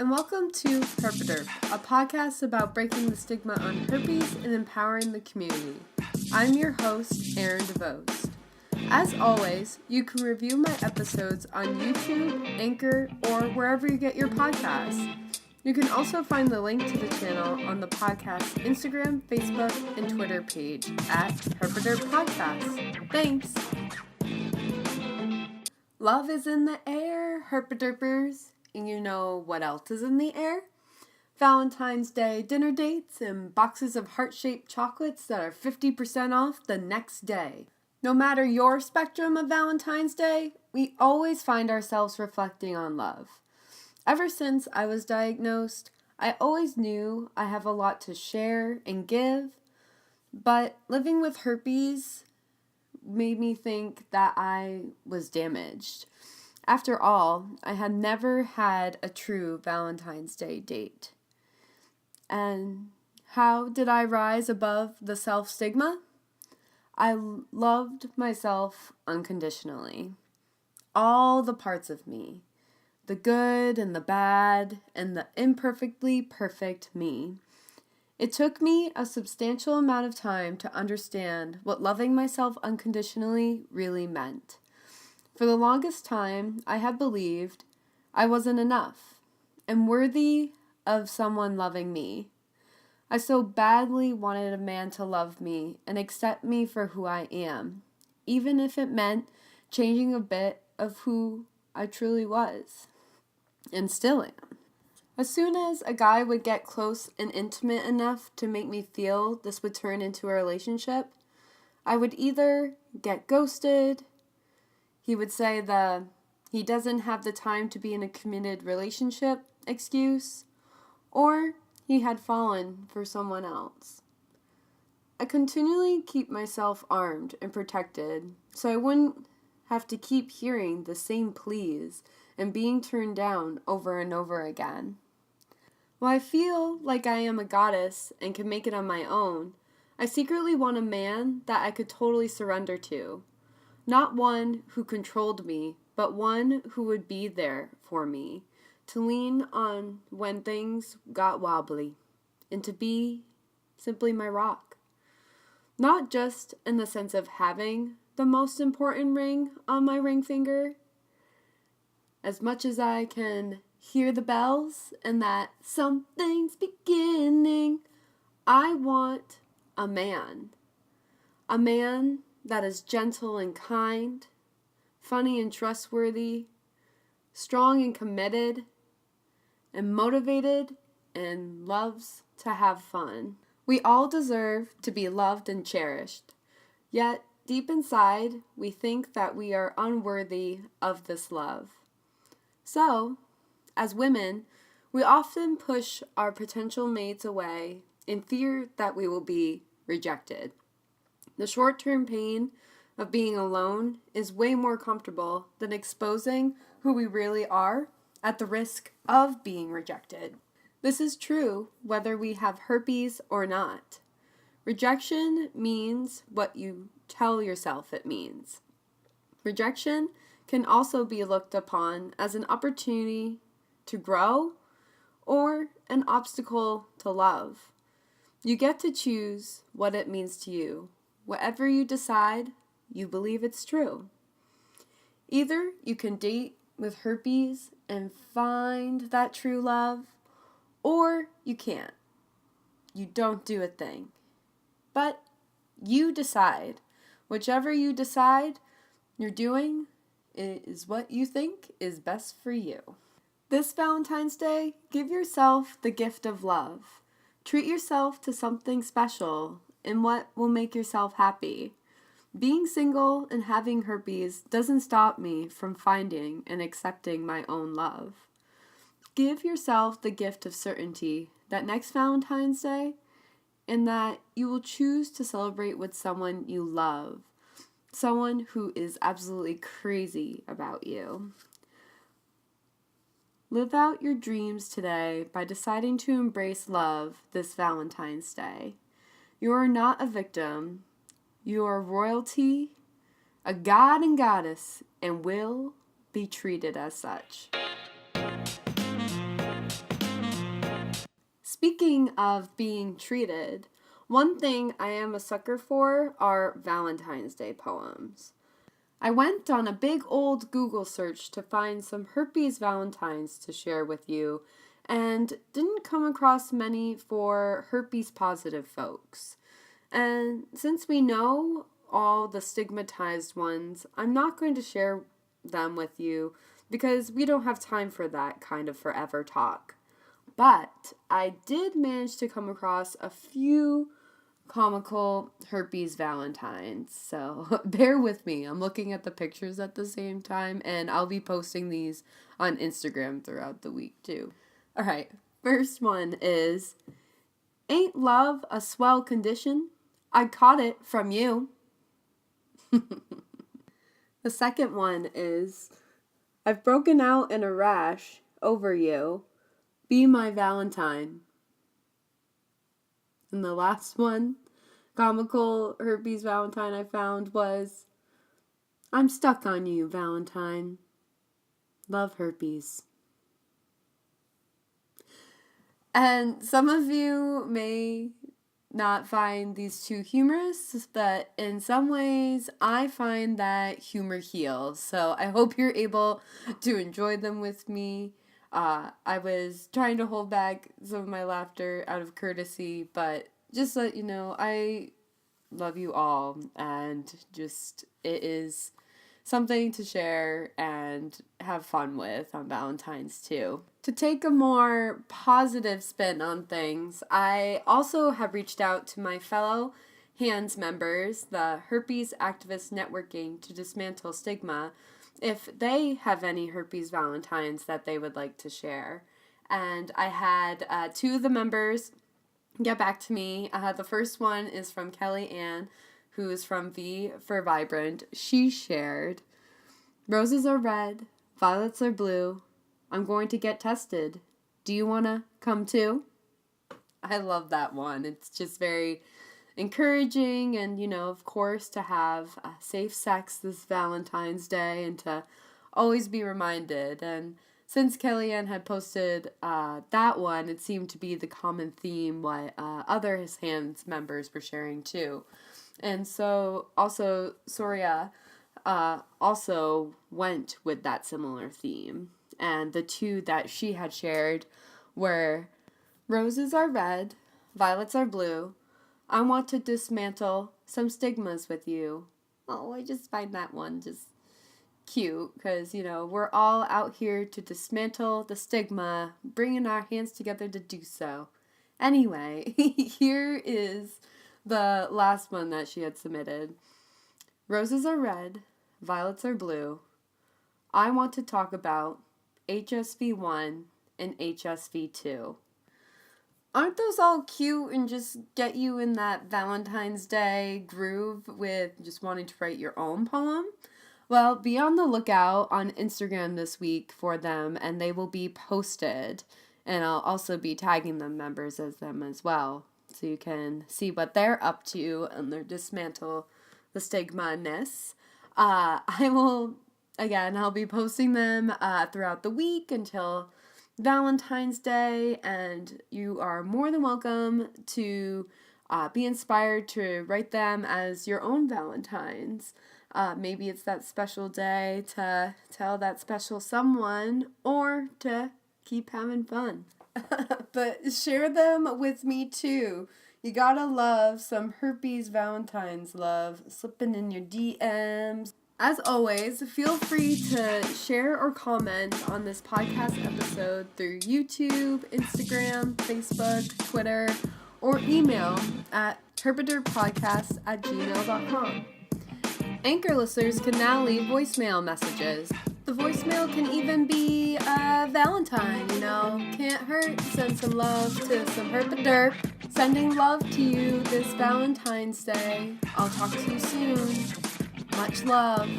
and welcome to Herp A Derpers, a podcast about breaking the stigma on herpes and empowering the community. I'm your host, Erin DeVos. As always, you can review my episodes on YouTube, Anchor, or wherever you get your podcasts. You can also find the link to the channel on the podcast's Instagram, Facebook, and Twitter page at Herp A Derpers Podcast. Thanks! Love is in the air, Herp A Derpers. And you know what else is in the air? Valentine's Day dinner dates and boxes of heart-shaped chocolates that are 50% off the next day. No matter your spectrum of Valentine's Day, we always find ourselves reflecting on love. Ever since I was diagnosed, I always knew I have a lot to share and give, but living with herpes made me think that I was damaged. After all, I had never had a true Valentine's Day date. And how did I rise above the self-stigma? I loved myself unconditionally. All the parts of me. The good and the bad and the imperfectly perfect me. It took me a substantial amount of time to understand what loving myself unconditionally really meant. For the longest time, I had believed I wasn't enough and worthy of someone loving me. I so badly wanted a man to love me and accept me for who I am, even if it meant changing a bit of who I truly was, and still am. As soon as a guy would get close and intimate enough to make me feel this would turn into a relationship, I would either get ghosted. He would say he doesn't have the time to be in a committed relationship excuse, or he had fallen for someone else. I continually keep myself armed and protected so I wouldn't have to keep hearing the same pleas and being turned down over and over again. While I feel like I am a goddess and can make it on my own, I secretly want a man that I could totally surrender to. Not one who controlled me, but one who would be there for me, to lean on when things got wobbly, and to be simply my rock. Not just in the sense of having the most important ring on my ring finger, as much as I can hear the bells and that something's beginning. I want a man that is gentle and kind, funny and trustworthy, strong and committed, and motivated and loves to have fun. We all deserve to be loved and cherished, yet deep inside we think that we are unworthy of this love. So, as women, we often push our potential mates away in fear that we will be rejected. The short-term pain of being alone is way more comfortable than exposing who we really are at the risk of being rejected. This is true whether we have herpes or not. Rejection means what you tell yourself it means. Rejection can also be looked upon as an opportunity to grow or an obstacle to love. You get to choose what it means to you. Whatever you decide, you believe it's true. Either you can date with herpes and find that true love, or you can't. You don't do a thing. But you decide. Whichever you decide you're doing is what you think is best for you. This Valentine's Day, give yourself the gift of love. Treat yourself to something special and what will make yourself happy. Being single and having herpes doesn't stop me from finding and accepting my own love. Give yourself the gift of certainty that next Valentine's Day, and that you will choose to celebrate with someone you love, someone who is absolutely crazy about you. Live out your dreams today by deciding to embrace love this Valentine's Day. You are not a victim. You are royalty, a god and goddess, and will be treated as such. Speaking of being treated, one thing I am a sucker for are Valentine's Day poems. I went on a big old Google search to find some Herpes Valentines to share with you, and didn't come across many for herpes positive folks. And since we know all the stigmatized ones, I'm not going to share them with you because we don't have time for that kind of forever talk. But I did manage to come across a few comical herpes valentines. So bear with me. I'm looking at the pictures at the same time, and I'll be posting these on Instagram throughout the week too. All right, first one is, ain't love a swell condition? I caught it from you. The second one is, I've broken out in a rash over you. Be my Valentine. And the last one, comical herpes Valentine I found was, I'm stuck on you, Valentine. Love, Herpes. And some of you may not find these too humorous, but in some ways I find that humor heals. So I hope you're able to enjoy them with me. I was trying to hold back some of my laughter out of courtesy, but just let you know, I love you all, and just, it is something to share and have fun with on Valentine's too. To take a more positive spin on things, I also have reached out to my fellow HANDS members, the Herpes Activist Networking to Dismantle Stigma, if they have any herpes valentines that they would like to share. And I had two of the members get back to me. The first one is from Kelly Ann, who is from V for Vibrant. She shared, roses are red, violets are blue. I'm going to get tested. Do you want to come too? I love that one. It's just very encouraging, and, you know, of course, to have safe sex this Valentine's Day and to always be reminded. And since Kellyanne had posted that one, it seemed to be the common theme what other HANDS members were sharing too. And so also Soria also went with that similar theme. And the two that she had shared were, roses are red, violets are blue. I want to dismantle some stigmas with you. Oh, I just find that one just cute because, you know, we're all out here to dismantle the stigma, bringing our hands together to do so. Anyway, here is the last one that she had submitted. Roses are red, violets are blue. I want to talk about HSV1 and HSV2. Aren't those all cute and just get you in that Valentine's Day groove with just wanting to write your own poem? Well, be on the lookout on Instagram this week for them, and they will be posted. And I'll also be tagging them members as them as well, so you can see what they're up to and their dismantle the stigma-ness. I'll be posting them throughout the week until Valentine's Day, and you are more than welcome to be inspired to write them as your own Valentines. Maybe it's that special day to tell that special someone, or to keep having fun. But share them with me too. You gotta love some Herpes Valentines love slipping in your DMs. As always, feel free to share or comment on this podcast episode through YouTube, Instagram, Facebook, Twitter, or email at herpaderpodcast@gmail.com. Anchor listeners can now leave voicemail messages. The voicemail can even be Valentine, you know. Can't hurt. Send some love to some Herp A Derp. Sending love to you this Valentine's Day. I'll talk to you soon. Much love.